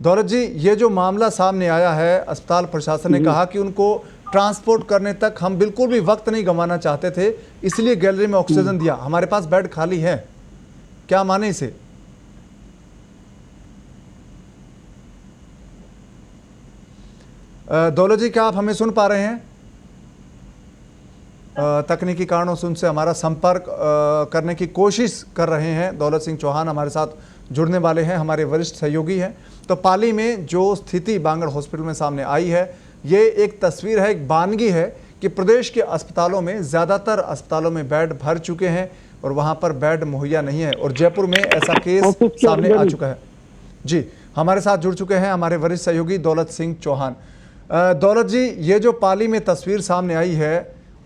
दौलत जी, ये जो मामला सामने आया है, अस्पताल प्रशासन ने कहा कि उनको ट्रांसपोर्ट करने तक हम बिल्कुल भी वक्त नहीं गंवाना चाहते थे, इसलिए गैलरी में ऑक्सीजन दिया, हमारे पास बेड खाली है, क्या माने इसे? दौलत जी, क्या आप हमें सुन पा रहे हैं? तकनीकी कारणों से उनसे हमारा संपर्क करने की कोशिश कर रहे हैं। दौलत सिंह चौहान हमारे साथ जुड़ने वाले हैं, हमारे वरिष्ठ सहयोगी हैं। तो पाली में जो स्थिति बांगड़ हॉस्पिटल में सामने आई है, ये एक तस्वीर है, एक बानगी है कि प्रदेश के अस्पतालों में, ज़्यादातर अस्पतालों में बेड भर चुके हैं और वहाँ पर बेड मुहैया नहीं है, और जयपुर में ऐसा केस सामने आ चुका है। जी, हमारे साथ जुड़ चुके हैं हमारे वरिष्ठ सहयोगी दौलत सिंह चौहान। दौलत जी, ये जो पाली में तस्वीर सामने आई है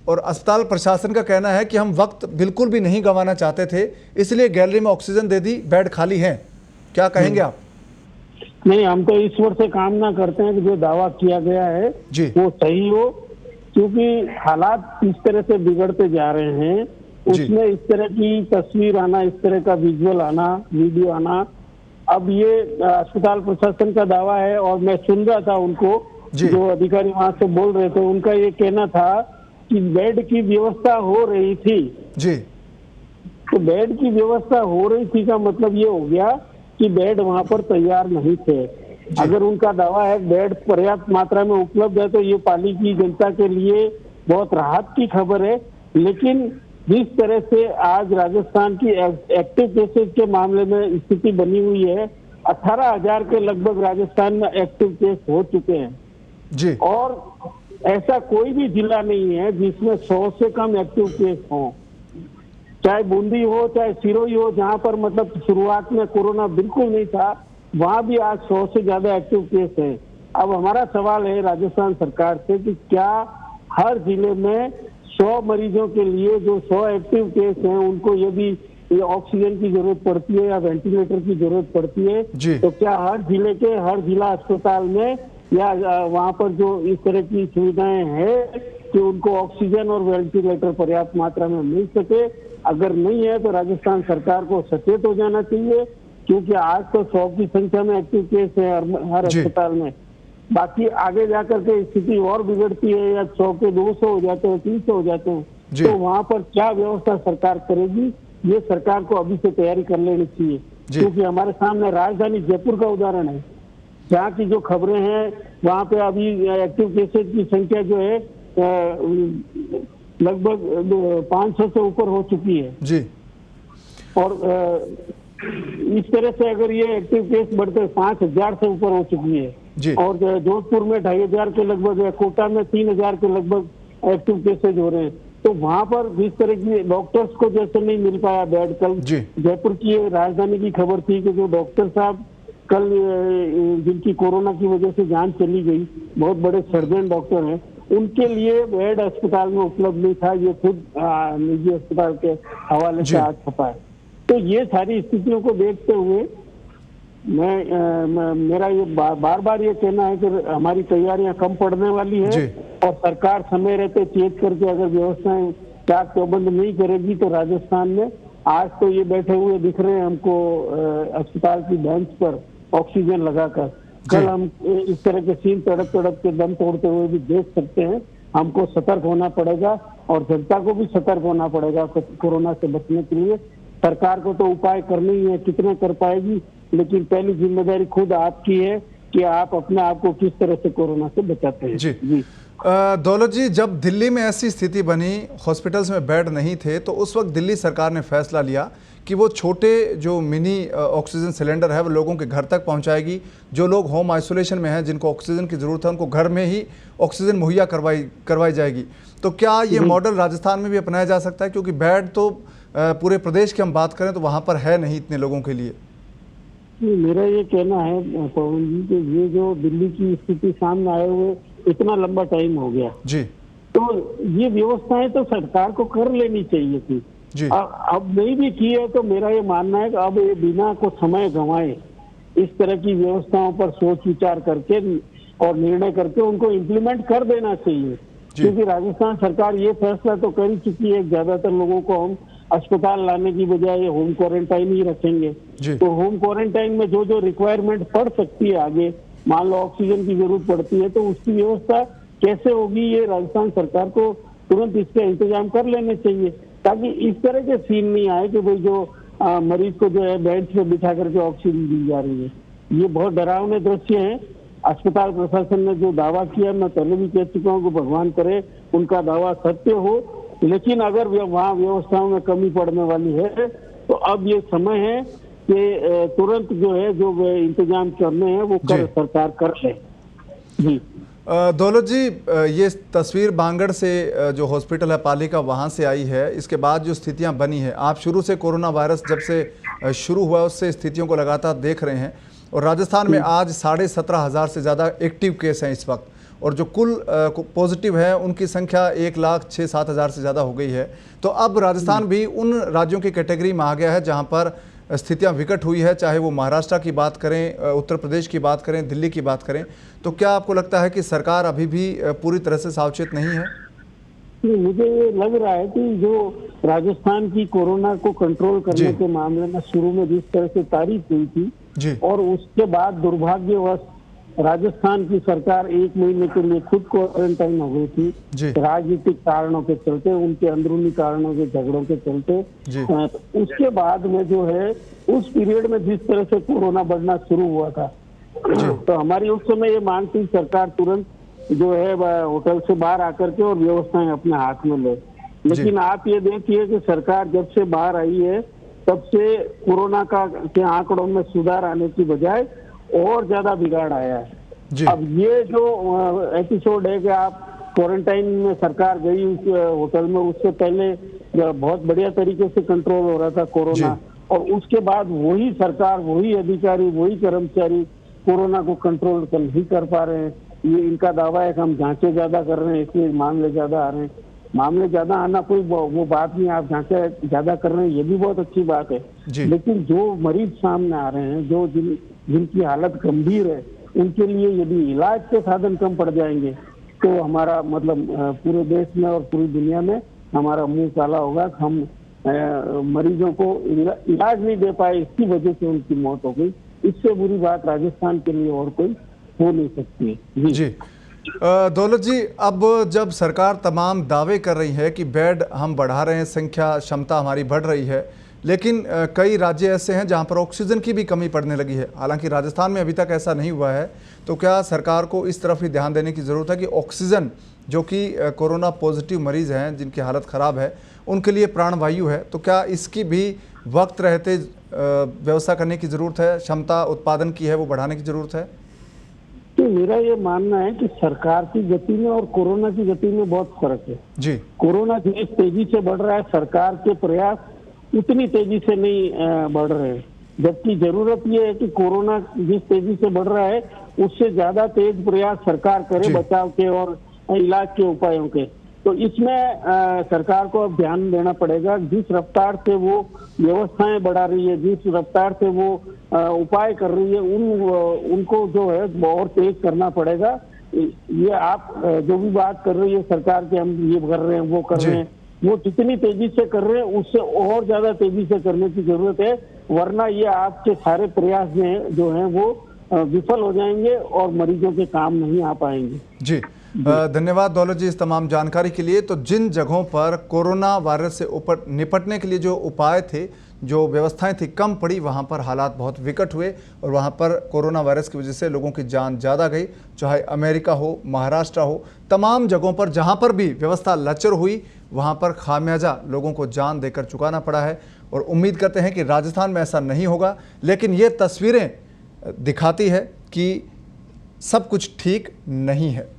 और अस्पताल प्रशासन का कहना है कि हम वक्त बिल्कुल भी नहीं गंवाना चाहते थे, इसलिए गैलरी में ऑक्सीजन दे दी, बेड खाली हैं, क्या कहेंगे आप? नहीं, हम तो ईश्वर से कामना करते हैं कि जो दावा किया गया है वो सही हो, क्योंकि हालात इस तरह से बिगड़ते जा रहे हैं, उसमें इस तरह की तस्वीर आना, इस तरह का विजुअल आना, वीडियो आना, अब ये अस्पताल प्रशासन का दावा है। और मैं सुन रहा था उनको, जो अधिकारी वहां से बोल रहे थे, उनका ये कहना था कि बेड की व्यवस्था हो रही थी। जी, तो बेड की व्यवस्था हो रही थी का मतलब ये हो गया कि बेड वहां पर तैयार नहीं थे। अगर उनका दावा है बेड पर्याप्त मात्रा में उपलब्ध है, तो ये पाली की जनता के लिए बहुत राहत की खबर है। लेकिन जिस तरह से आज राजस्थान की एक्टिव केसेस के मामले में स्थिति बनी हुई है, 18,000 के लगभग राजस्थान में एक्टिव केस हो चुके हैं जी, और ऐसा कोई भी जिला नहीं है जिसमें 100 से कम एक्टिव केस हो, चाहे बूंदी हो, चाहे सिरोही हो, जहां पर मतलब शुरुआत में कोरोना बिल्कुल नहीं था, वहां भी आज 100 से ज्यादा एक्टिव केस है। अब हमारा सवाल है राजस्थान सरकार से कि क्या हर जिले में 100 मरीजों के लिए जो 100 एक्टिव केस हैं, उनको यदि ये ऑक्सीजन की जरूरत पड़ती है या वेंटिलेटर की जरूरत पड़ती है, तो क्या हर जिले के हर जिला अस्पताल में या वहां पर जो इस तरह की सुविधाएं हैं कि उनको ऑक्सीजन और वेंटिलेटर पर्याप्त मात्रा में मिल सके? अगर नहीं है तो राजस्थान सरकार को सचेत हो जाना चाहिए, क्योंकि आज तो 100 की संख्या में एक्टिव केस है हर अस्पताल में। बाकी आगे जाकर के स्थिति और बिगड़ती है या 100 के 200 हो जाते हैं, 300 हो जाते हैं, तो वहां पर क्या व्यवस्था सरकार करेगी, ये सरकार को अभी से तैयारी कर लेनी चाहिए। क्योंकि हमारे सामने राजधानी जयपुर का उदाहरण है, जहाँ की जो खबरें हैं वहाँ पे अभी एक्टिव केसेस की संख्या जो है लगभग 500 से ऊपर हो चुकी है जी। और इस तरह से अगर ये एक्टिव केस बढ़ते 5,000 से ऊपर हो चुकी है जी। और जोधपुर में 2,500 के लगभग है, कोटा में 3,000 के लगभग एक्टिव केसेज हो रहे हैं, तो वहां पर जिस तरह की डॉक्टर्स को जैसे नहीं मिल पाया बेड, कल जयपुर की राजधानी की खबर थी कि जो डॉक्टर साहब कल जिनकी कोरोना की वजह से जान चली गई, बहुत बड़े सर्जन डॉक्टर हैं, उनके लिए बेड अस्पताल में उपलब्ध नहीं था, ये खुद निजी अस्पताल के हवाले से आज छपा है। तो ये सारी स्थितियों को देखते हुए मेरा ये बार बार ये कहना है कि हमारी तैयारियां कम पड़ने वाली है और सरकार समय रहते चेत करके अगर व्यवस्थाएं चाक चौबंद नहीं करेगी तो राजस्थान में आज तो ये बैठे हुए दिख रहे हैं हमको अस्पताल की बेंच पर ऑक्सीजन लगाकर, कल हम इस तरह के सीन तड़प तड़प के दम तोड़ते हुए भी देख सकते हैं। हमको सतर्क होना पड़ेगा और जनता को भी सतर्क होना पड़ेगा कोरोना से बचने के लिए। सरकार को तो उपाय करने ही है, कितने कर पाएगी, लेकिन पहली जिम्मेदारी खुद आपकी है कि आप अपने आप को किस तरह से कोरोना से बचाते हैं। जी। दौलत जी, जब दिल्ली में ऐसी स्थिति बनी, हॉस्पिटल्स में बेड नहीं थे, तो उस वक्त दिल्ली सरकार ने फैसला लिया कि वो छोटे जो मिनी ऑक्सीजन सिलेंडर है वो लोगों के घर तक पहुंचाएगी। जो लोग होम आइसोलेशन में हैं, जिनको ऑक्सीजन की ज़रूरत है, उनको घर में ही ऑक्सीजन मुहैया करवाई जाएगी। तो क्या ये मॉडल राजस्थान में भी अपनाया जा सकता है? क्योंकि बेड तो पूरे प्रदेश की हम बात करें तो वहाँ पर है नहीं इतने लोगों के लिए। मेरा ये कहना है पवन जी कि ये जो दिल्ली की स्थिति सामने आए हुए इतना लंबा टाइम हो गया जी, तो ये व्यवस्थाएं तो सरकार को कर लेनी चाहिए थी जी। अब नहीं भी की है तो मेरा ये मानना है कि अब ये बिना को समय गंवाए इस तरह की व्यवस्थाओं पर सोच विचार करके और निर्णय करके उनको इम्प्लीमेंट कर देना चाहिए। क्योंकि राजस्थान सरकार ये फैसला तो कर ही चुकी है, ज्यादातर लोगों को हम अस्पताल लाने की बजाय होम क्वारंटाइन ही रखेंगे। जी। तो होम क्वारंटाइन में जो जो रिक्वायरमेंट पड़ सकती है आगे, मान लो ऑक्सीजन की जरूरत पड़ती है, तो उसकी व्यवस्था कैसे होगी, ये राजस्थान सरकार को तुरंत इसका इंतजाम कर लेने चाहिए, ताकि इस तरह के सीन नहीं आए कि भाई जो मरीज को जो है बेड पे बिठा करके ऑक्सीजन दी जा रही है। ये बहुत डरावने दृश्य है। अस्पताल प्रशासन ने जो दावा किया, मैं पहले भी कह चुका हूँ कि भगवान करे उनका दावा सत्य हो, लेकिन अगर वहाँ व्यवस्थाओं में कमी पड़ने वाली है तो अब ये समय है कि तुरंत जो है जो इंतजाम करने हैं वो सरकार कर ले। जी दौलत जी, ये तस्वीर बांगड़ से जो हॉस्पिटल है पाली का वहाँ से आई है। इसके बाद जो स्थितियाँ बनी है, आप शुरू से कोरोना वायरस जब से शुरू हुआ उससे स्थितियों को लगातार देख रहे हैं, और राजस्थान में आज 17,500 से ज़्यादा एक्टिव केस हैं इस वक्त, और जो कुल पॉजिटिव है उनकी संख्या 1,06,000-7,000 से ज़्यादा हो गई है। तो अब राजस्थान भी उन राज्यों की कैटेगरी में आ गया है जहाँ पर स्थितियां विकट हुई है, चाहे वो महाराष्ट्र की बात करें, उत्तर प्रदेश की बात करें, दिल्ली की बात करें। तो क्या आपको लगता है कि सरकार अभी भी पूरी तरह से सावचेत नहीं है? मुझे ये लग रहा है कि जो राजस्थान की कोरोना को कंट्रोल करने के मामले में शुरू में जिस तरह से तारीफ हुई थी जी, और उसके बाद दुर्भाग्यवश राजस्थान की सरकार 1 महीने के लिए खुद क्वारंटाइन हो गई थी राजनीतिक कारणों के चलते, उनके अंदरूनी कारणों के झगड़ों के चलते। उसके बाद में जो है उस पीरियड में जिस तरह से कोरोना बढ़ना शुरू हुआ था, तो हमारी उस समय ये मांग थी सरकार तुरंत जो है होटल से बाहर आकर के और व्यवस्थाएं अपने हाथ में ले। लेकिन आप ये देखिए कि सरकार जब से बाहर आई है तब से कोरोना के आंकड़ों में सुधार आने की बजाय और ज्यादा बिगाड़ आया है। अब ये जो एपिसोड है कि आप क्वारंटाइन में सरकार गई उस होटल में, उससे पहले बहुत बढ़िया तरीके से कंट्रोल हो रहा था कोरोना, और उसके बाद वही सरकार, वही अधिकारी, वही कर्मचारी कोरोना को कंट्रोल नहीं कर पा रहे हैं। ये इनका दावा है कि हम जांचें ज्यादा कर रहे हैं इसलिए मामले ज्यादा आ रहे हैं। मामले ज्यादा आना कोई वो बात नहीं, आप जांचें ज्यादा कर रहे हैं ये भी बहुत अच्छी बात है, लेकिन जो मरीज सामने आ रहे हैं, जो जिनकी हालत गंभीर है, उनके लिए यदि इलाज के साधन कम पड़ जाएंगे तो हमारा मतलब पूरे देश में और पूरी दुनिया में हमारा मुंह काला होगा। हम मरीजों को इलाज नहीं दे पाए, इसकी वजह से उनकी मौत हो गई। इससे बुरी बात राजस्थान के लिए और कोई हो नहीं सकती है। जी दौलत जी, अब जब सरकार तमाम दावे कर रही है कि बेड हम बढ़ा रहे हैं, संख्या क्षमता हमारी बढ़ रही है, लेकिन कई राज्य ऐसे हैं जहां पर ऑक्सीजन की भी कमी पड़ने लगी है। हालांकि राजस्थान में अभी तक ऐसा नहीं हुआ है। तो क्या सरकार को इस तरफ ही ध्यान देने की ज़रूरत है कि ऑक्सीजन, जो कि कोरोना पॉजिटिव मरीज़ हैं जिनकी हालत ख़राब है, उनके लिए प्राणवायु है, तो क्या इसकी भी वक्त रहते व्यवस्था करने की ज़रूरत है, क्षमता उत्पादन की है वो बढ़ाने की ज़रूरत है? तो मेरा ये मानना है कि सरकार की गति में और कोरोना की गति में बहुत फर्क है। जी, कोरोना जिस तेजी से बढ़ रहा है, सरकार के प्रयास उतनी तेजी से नहीं बढ़ रहे हैं, जबकि जरूरत ये है कि कोरोना जिस तेजी से बढ़ रहा है उससे ज्यादा तेज प्रयास सरकार करे बचाव के और इलाज के उपायों के। तो इसमें सरकार को अब ध्यान देना पड़ेगा। जिस रफ्तार से वो व्यवस्थाएं बढ़ा रही है, जिस रफ्तार से वो उपाय कर रही है, उनको जो है और तेज करना पड़ेगा। ये आप जो भी बात कर रही है सरकार के, हम ये कर रहे हैं वो कर रहे हैं, वो जितनी तेजी से कर रहे हैं उससे और ज्यादा तेजी से करने की जरूरत है, वरना ये आपके सारे प्रयास जो हैं वो विफल हो जाएंगे और मरीजों के काम नहीं आ पाएंगे। जी धन्यवाद दौलत जी इस तमाम जानकारी के लिए। तो जिन जगहों पर कोरोना वायरस से निपटने के लिए जो उपाय थे, जो व्यवस्थाएं थी, कम पड़ी, वहां पर हालात बहुत विकट हुए और वहां पर कोरोना वायरस की वजह से लोगों की जान ज़्यादा गई। चाहे अमेरिका हो, महाराष्ट्र हो, तमाम जगहों पर जहां पर भी व्यवस्था लचर हुई वहां पर खामियाजा लोगों को जान देकर चुकाना पड़ा है। और उम्मीद करते हैं कि राजस्थान में ऐसा नहीं होगा, लेकिन ये तस्वीरें दिखाती है कि सब कुछ ठीक नहीं है।